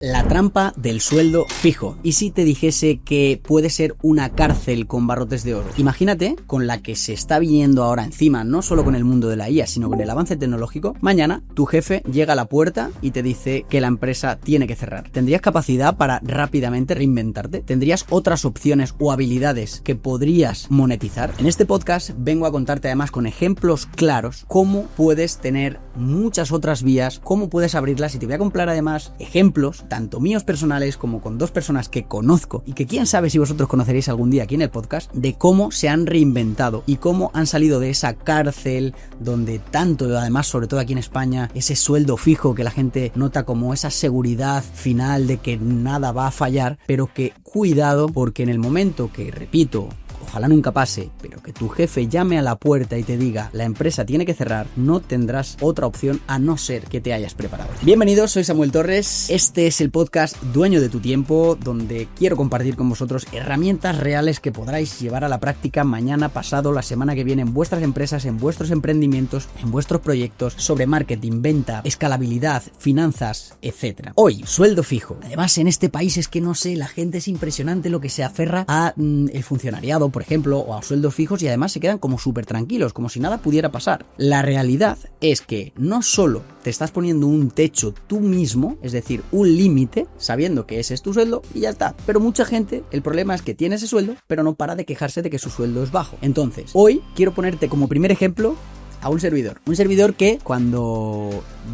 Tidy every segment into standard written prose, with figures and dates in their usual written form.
La trampa del sueldo fijo. ¿Y si te dijese que puede ser una cárcel con barrotes de oro? Imagínate con la que se está viniendo ahora encima, no solo con el mundo de la IA, sino con el avance tecnológico. Mañana tu jefe llega a la puerta y te dice que la empresa tiene que cerrar. ¿Tendrías capacidad para rápidamente reinventarte? ¿Tendrías otras opciones o habilidades que podrías monetizar? En este podcast vengo a contarte además con ejemplos claros cómo puedes tener muchas otras vías, cómo puedes abrirlas, y te voy a comprar además ejemplos tanto míos personales como con dos personas que conozco y que quién sabe si vosotros conoceréis algún día aquí en el podcast, de cómo se han reinventado y cómo han salido de esa cárcel donde tanto, además sobre todo aquí en España, ese sueldo fijo que la gente nota como esa seguridad final de que nada va a fallar, pero que cuidado, porque en el momento que, repito, ojalá nunca pase, pero que tu jefe llame a la puerta y te diga la empresa tiene que cerrar, no tendrás otra opción a no ser que te hayas preparado. Bienvenidos, soy Samuel Torres. Este es el podcast Dueño de tu Tiempo, donde quiero compartir con vosotros herramientas reales que podráis llevar a la práctica mañana, pasado, la semana que viene en vuestras empresas, en vuestros emprendimientos, en vuestros proyectos, sobre marketing, venta, escalabilidad, finanzas, etc. Hoy, sueldo fijo. Además, en este país es que no sé, la gente es impresionante lo que se aferra a el funcionariado, por ejemplo, o a sueldos fijos, y además se quedan como súper tranquilos, como si nada pudiera pasar. La realidad es que no solo te estás poniendo un techo tú mismo, es decir, un límite, sabiendo que ese es tu sueldo y ya está, pero mucha gente, el problema es que tiene ese sueldo, pero no para de quejarse de que su sueldo es bajo. Entonces, hoy quiero ponerte como primer ejemplo a un servidor que cuando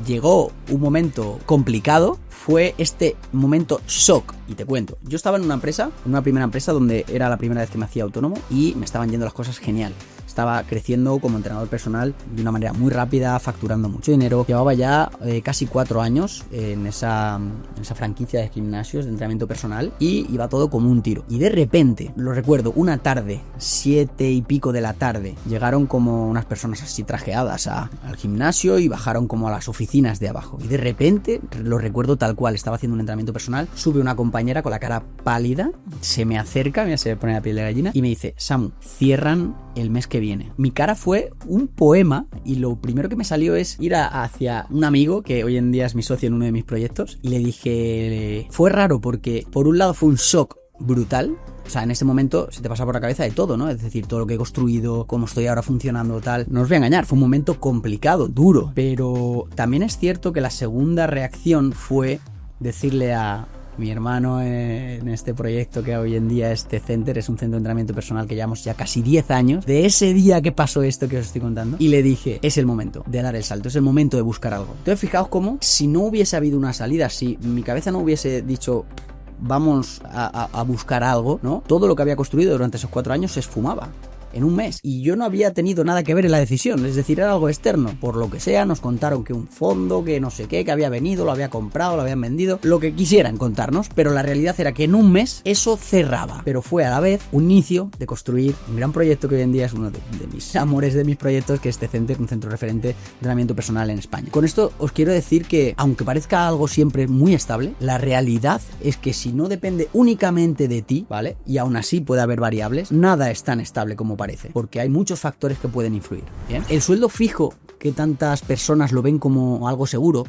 llegó un momento complicado fue este momento shock. Y te cuento, yo estaba en una primera empresa donde era la primera vez que me hacía autónomo y me estaban yendo las cosas genial. Estaba creciendo como entrenador personal de una manera muy rápida, facturando mucho dinero. Llevaba ya casi 4 años en esa franquicia de gimnasios de entrenamiento personal y iba todo como un tiro. Y de repente, lo recuerdo, una tarde, 7 y pico de la tarde, llegaron como unas personas así trajeadas al gimnasio y bajaron como a las oficinas de abajo. Y de repente, lo recuerdo tal cual, estaba haciendo un entrenamiento personal, sube una compañera con la cara pálida, se me acerca, mira, se me pone la piel de gallina y me dice: Samu, cierran el mes que viene. Mi cara fue un poema y lo primero que me salió es ir hacia un amigo que hoy en día es mi socio en uno de mis proyectos y le dije, fue raro porque por un lado fue un shock brutal. O sea, en ese momento se te pasa por la cabeza de todo, ¿no? Es decir, todo lo que he construido, cómo estoy ahora funcionando, tal. No os voy a engañar, fue un momento complicado, duro. Pero también es cierto que la segunda reacción fue decirle a mi hermano en este proyecto que hoy en día es T-Center, es un centro de entrenamiento personal que llevamos ya casi 10 años, de ese día que pasó esto que os estoy contando, y le dije, es el momento de dar el salto, es el momento de buscar algo. Entonces, fijaos cómo, si no hubiese habido una salida, si mi cabeza no hubiese dicho vamos a buscar algo, ¿no? Todo lo que había construido durante esos 4 años se esfumaba en un mes, y yo no había tenido nada que ver en la decisión, es decir, era algo externo. Por lo que sea, nos contaron que un fondo, que no sé qué, que había venido, lo había comprado, lo habían vendido, lo que quisieran contarnos, pero la realidad era que en un mes eso cerraba, pero fue a la vez un inicio de construir un gran proyecto que hoy en día es uno de mis amores, de mis proyectos, que es T-Center, un centro referente de entrenamiento personal en España. Con esto os quiero decir que, aunque parezca algo siempre muy estable, la realidad es que si no depende únicamente de ti, ¿vale? Y aún así puede haber variables, nada es tan estable como parece, porque hay muchos factores que pueden influir. ¿Bien? El sueldo fijo, que tantas personas lo ven como algo seguro,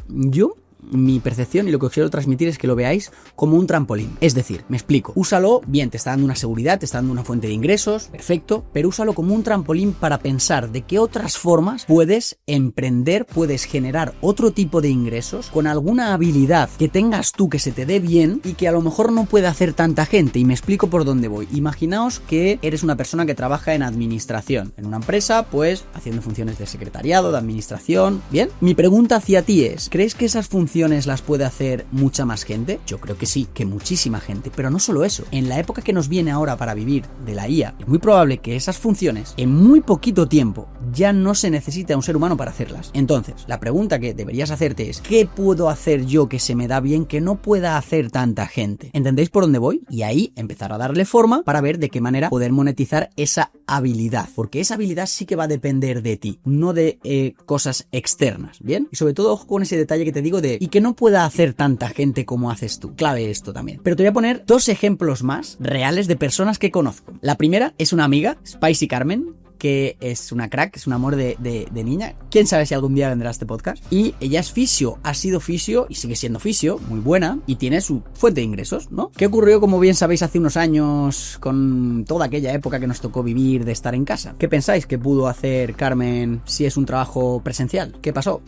mi percepción y lo que os quiero transmitir es que lo veáis como un trampolín. Es decir, me explico, úsalo, bien, te está dando una seguridad, te está dando una fuente de ingresos, perfecto, pero úsalo como un trampolín para pensar de qué otras formas puedes emprender, puedes generar otro tipo de ingresos con alguna habilidad que tengas tú que se te dé bien y que a lo mejor no puede hacer tanta gente. Y me explico por dónde voy. Imaginaos que eres una persona que trabaja en administración, en una empresa, pues haciendo funciones de secretariado, de administración, ¿bien? Mi pregunta hacia ti es, ¿crees que esas funciones las puede hacer mucha más gente? Yo creo que sí, que muchísima gente, pero no solo eso. En la época que nos viene ahora para vivir de la IA, es muy probable que esas funciones en muy poquito tiempo ya no se necesite a un ser humano para hacerlas. Entonces, la pregunta que deberías hacerte es, ¿qué puedo hacer yo que se me da bien que no pueda hacer tanta gente? ¿Entendéis por dónde voy? Y ahí empezar a darle forma para ver de qué manera poder monetizar esa habilidad, porque esa habilidad sí que va a depender de ti, no de cosas externas, ¿bien? Y sobre todo, ojo con ese detalle que te digo de y que no pueda hacer tanta gente como haces tú. Clave esto también. Pero te voy a poner 2 ejemplos más reales de personas que conozco. La primera es una amiga, Spicy Carmen, que es una crack, es un amor de niña. Quién sabe si algún día vendrá a este podcast. Y ella es fisio, ha sido fisio y sigue siendo fisio, muy buena, y tiene su fuente de ingresos, ¿no? ¿Qué ocurrió, como bien sabéis, hace unos años con toda aquella época que nos tocó vivir de estar en casa? ¿Qué pensáis que pudo hacer Carmen si es un trabajo presencial? ¿Qué pasó?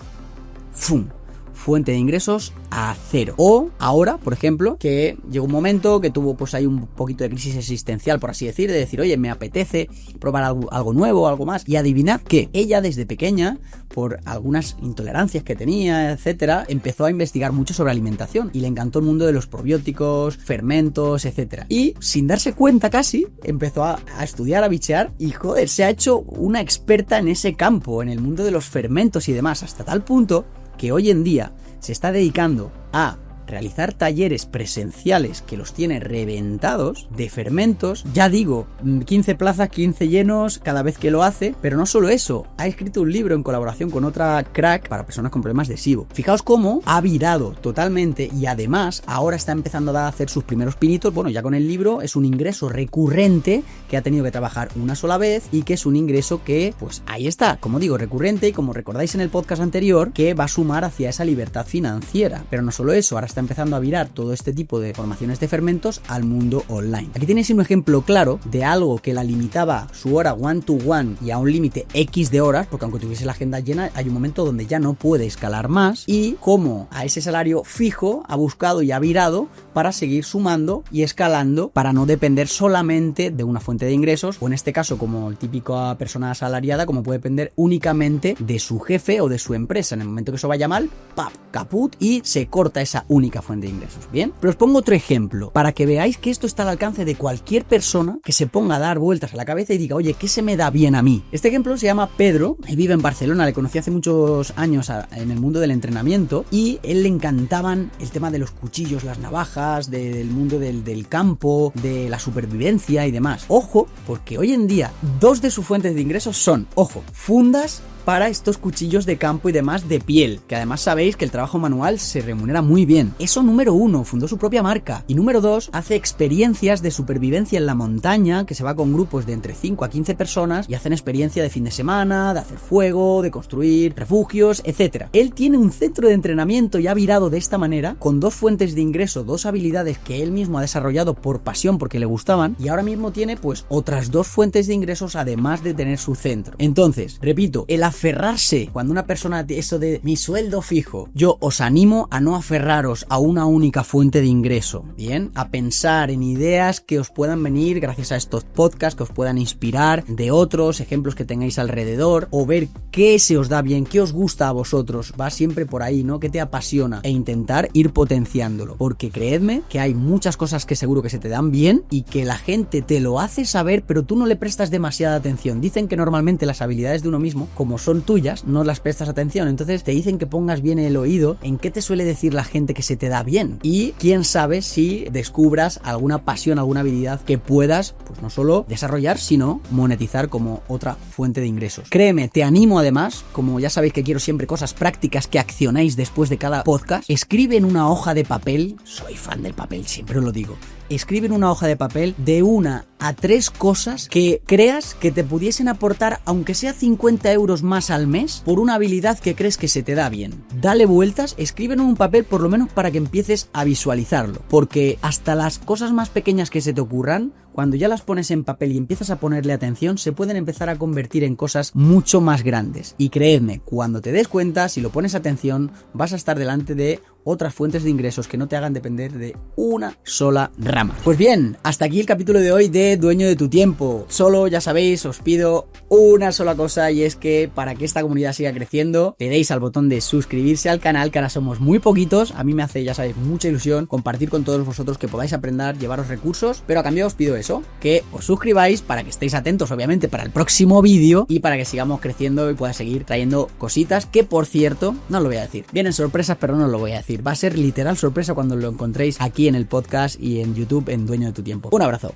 ¡Fum! Fuente de ingresos a cero. O ahora, por ejemplo, que llegó un momento que tuvo pues ahí un poquito de crisis existencial, por así decir, de decir, oye, me apetece probar algo nuevo, algo más. Y adivinad que ella desde pequeña, por algunas intolerancias que tenía, etcétera, empezó a investigar mucho sobre alimentación y le encantó el mundo de los probióticos, fermentos, etcétera. Y sin darse cuenta casi, empezó a estudiar, a bichear y joder, se ha hecho una experta en ese campo, en el mundo de los fermentos y demás, hasta tal punto que hoy en día se está dedicando a realizar talleres presenciales que los tiene reventados de fermentos. Ya digo, 15 plazas, 15 llenos cada vez que lo hace, pero no solo eso, ha escrito un libro en colaboración con otra crack para personas con problemas de SIBO. Fijaos cómo ha virado totalmente y además ahora está empezando a hacer sus primeros pinitos. Bueno, ya con el libro es un ingreso recurrente que ha tenido que trabajar una sola vez y que es un ingreso que, pues ahí está, como digo, recurrente, y como recordáis en el podcast anterior, que va a sumar hacia esa libertad financiera. Pero no solo eso, ahora está empezando a virar todo este tipo de formaciones de fermentos al mundo online. Aquí tenéis un ejemplo claro de algo que la limitaba su hora one to one y a un límite X de horas, porque aunque tuviese la agenda llena, hay un momento donde ya no puede escalar más, y cómo a ese salario fijo ha buscado y ha virado para seguir sumando y escalando, para no depender solamente de una fuente de ingresos, o en este caso, como el típico persona asalariada, como puede depender únicamente de su jefe o de su empresa. En el momento que eso vaya mal, ¡pap!, caput, y se corta esa única fuente de ingresos. Bien, pero os pongo otro ejemplo para que veáis que esto está al alcance de cualquier persona que se ponga a dar vueltas a la cabeza y diga, oye, ¿qué se me da bien a mí? Este ejemplo se llama Pedro, él vive en Barcelona, le conocí hace muchos años en el mundo del entrenamiento, y él le encantaban el tema de los cuchillos, las navajas, del mundo del campo, de la supervivencia y demás. Ojo, porque hoy en día dos de sus fuentes de ingresos son, ojo, fundas para estos cuchillos de campo y demás de piel, que además sabéis que el trabajo manual se remunera muy bien. Eso número uno, fundó su propia marca. Y número dos, hace experiencias de supervivencia en la montaña, que se va con grupos de entre 5 a 15 personas y hacen experiencia de fin de semana, de hacer fuego, de construir refugios, etc. Él tiene un centro de entrenamiento y ha virado de esta manera, con dos fuentes de ingreso, dos habilidades que él mismo ha desarrollado por pasión, porque le gustaban, y ahora mismo tiene pues otras dos fuentes de ingresos además de tener su centro. Entonces, repito, el aferrarse, cuando una persona, eso de mi sueldo fijo, yo os animo a no aferraros a una única fuente de ingreso, bien, a pensar en ideas que os puedan venir gracias a estos podcasts, que os puedan inspirar de otros ejemplos que tengáis alrededor, o ver qué se os da bien, qué os gusta a vosotros, va siempre por ahí, ¿no? ¿Qué te apasiona? E intentar ir potenciándolo, porque creedme que hay muchas cosas que seguro que se te dan bien y que la gente te lo hace saber, pero tú no le prestas demasiada atención. Dicen que normalmente las habilidades de uno mismo, como son tuyas, no las prestas atención, entonces te dicen que pongas bien el oído en qué te suele decir la gente que se te da bien, y quién sabe si descubras alguna pasión, alguna habilidad que puedas, pues no solo desarrollar, sino monetizar como otra fuente de ingresos. Créeme, te animo además, como ya sabéis que quiero siempre cosas prácticas que accionéis después de cada podcast, escribe en una hoja de papel, soy fan del papel, siempre lo digo, escribe en una hoja de papel de 1 a 3 cosas que creas que te pudiesen aportar, aunque sea 50 euros más al mes, por una habilidad que crees que se te da bien. Dale vueltas, escribe en un papel por lo menos para que empieces a visualizarlo, porque hasta las cosas más pequeñas que se te ocurran, cuando ya las pones en papel y empiezas a ponerle atención, se pueden empezar a convertir en cosas mucho más grandes. Y creedme, cuando te des cuenta, si lo pones atención, vas a estar delante de otras fuentes de ingresos que no te hagan depender de una sola rama. Pues bien, hasta aquí el capítulo de hoy de Dueño de tu Tiempo. Solo, ya sabéis, os pido una sola cosa, y es que para que esta comunidad siga creciendo, le deis al botón de suscribirse al canal, que ahora somos muy poquitos. A mí me hace, ya sabéis, mucha ilusión compartir con todos vosotros, que podáis aprender, llevaros recursos, pero a cambio os pido eso, que os suscribáis para que estéis atentos, obviamente, para el próximo vídeo y para que sigamos creciendo y pueda seguir trayendo cositas que, por cierto, no os lo voy a decir. Vienen sorpresas, pero no os lo voy a decir. Va a ser literal sorpresa cuando lo encontréis aquí en el podcast y en YouTube en Dueño de tu Tiempo. Un abrazo.